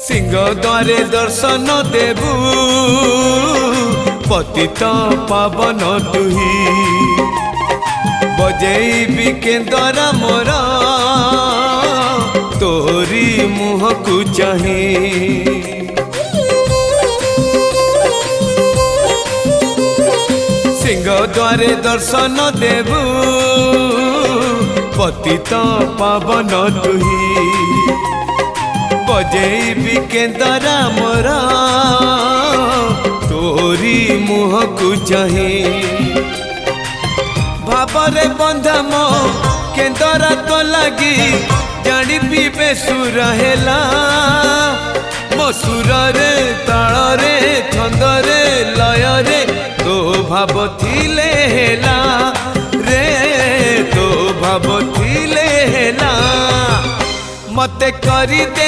सिंह द्वारे दर्शन देबू पतित पावन तुही बजेबी केंद्र मोर तोरी मुह को चाही सिंह द्वारे दर्शन देबू पतित पावन तुही बजेबी केंद्र मोर तोरी मुह को चाही भावरे बंधा मो केंद्र तो लगी जानी पीबे सुर हेला मो सुर रे ताल रे छंद रे लय रे तो भाव थिले हेला रे तो भाव थिले हेला मते करी दे।